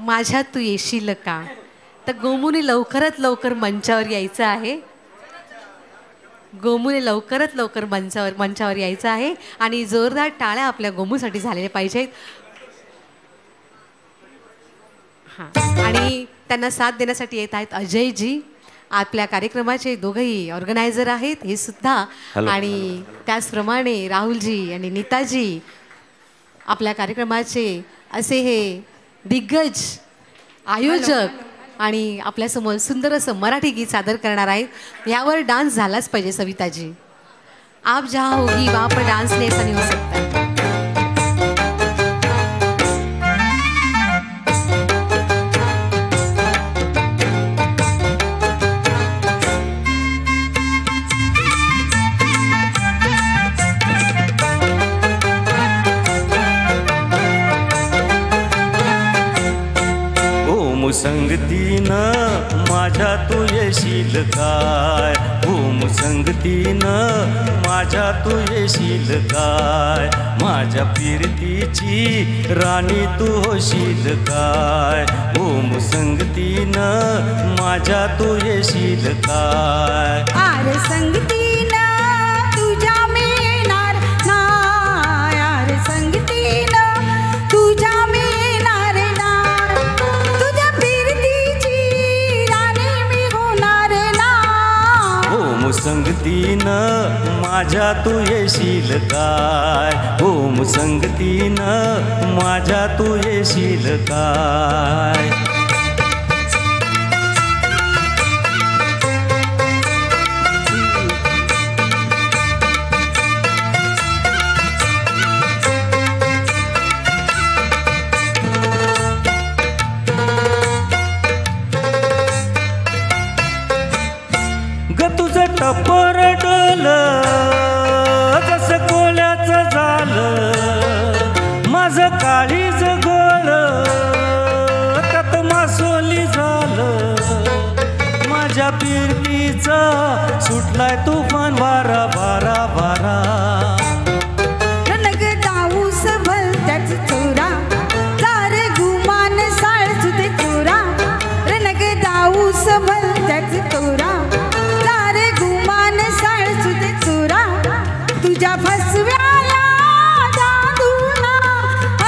माझ्या तू येशील का. तर गोमूने लवकरात लवकर मंचावर यायचं आहे. गोमूने लवकरात लवकर मंचावर यायचं आहे आणि जोरदार टाळ्या आपल्या गोमूसाठी झालेल्या पाहिजेत. हां, आणि त्यांना साथ देण्यासाठी येत आहेत अजयजी, आपल्या कार्यक्रमाचे दोघंही ऑर्गनायझर आहेत हे सुद्धा. आणि त्याचप्रमाणे राहुलजी आणि नीताजी आपल्या कार्यक्रमाचे असे हे दिग्गज आयोजक आणि आपल्यासमोर सुंदर असं मराठी गीत सादर करणार आहेत. यावर डान्स झालाच पाहिजे सविताजी. आप जहाँ होगी वहाँ पर डान्स नहीं ऐसा नहीं हो सकता. संगतीनं माझ्या तू येशील काय. ओम संगतीनं माझ्या तू येशील काय. माझ्या फिरतीची राणी तू होशील काय. ओम संगतीनं माझ्या तू येशील काय. आरे संगतीनं तुझ्या मिळणार नाही. आरे संगतीनं तुझ्या मिळणार नाही. तुझ्या फिरतीची राणी मी होणार नाही. ओम संगतीनं माझ्या तू येशील काय. ओम संगतीनं माझ्या तू येशील काय. तुझं टप्पर डोलं जसं कोल्याचं झालं. माझं काळीज गोळ त्यात मासोली झालं. माझ्या फिरतीचा सुटलाय तुफान वारा वारा वारा. रनग दाऊस भलत्याच चोरा सारे गुमान साळ सुते चोरा. रनग दाऊस भलत्याच चोरा सारे गुमान साळ सुते चोरा. तुझ्या फसव्याला दादूला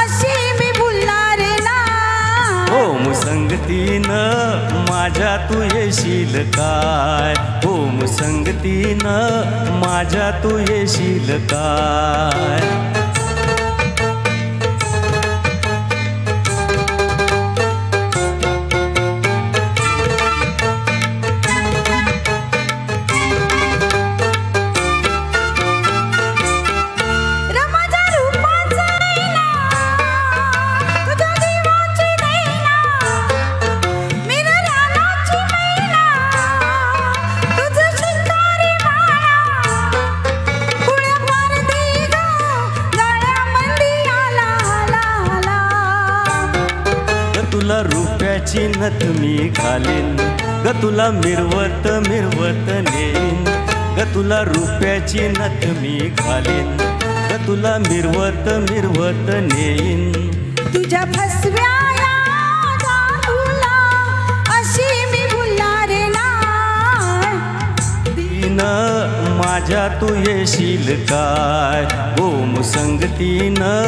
अशी मी भुलणार ना. ओम संगतीनं माझ्या तू येशील काय. ओम संगतीनं माझ्या तू येशील काय. तुला रुपयाची नथ मी घालीन ग. तुला मिरवत मिरवत नेईन ग. तुला रुपयाची नथ मी घालीन ग. तुला मिरवत मिरवत नेईन. तुझ्या फसव्याला दादूला अशी मी भुलणार नाही. तीनं माझ्या तू येशील काय. ओम संगतीनं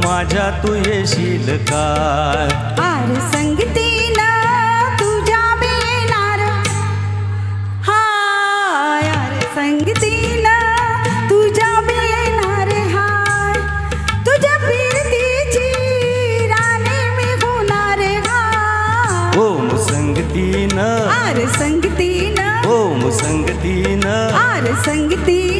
माझ्या तू येशील काय. आरे संगतीनं तुझ्या मिळणार हाय. आरे संगतीनं तुझ्या मिळणार हाय. तुझ्या फिरतीची राणी मी होणार हाय. ओम संगतीनं आरे संगतीनं ओम संगतीनं आरे संगतीनं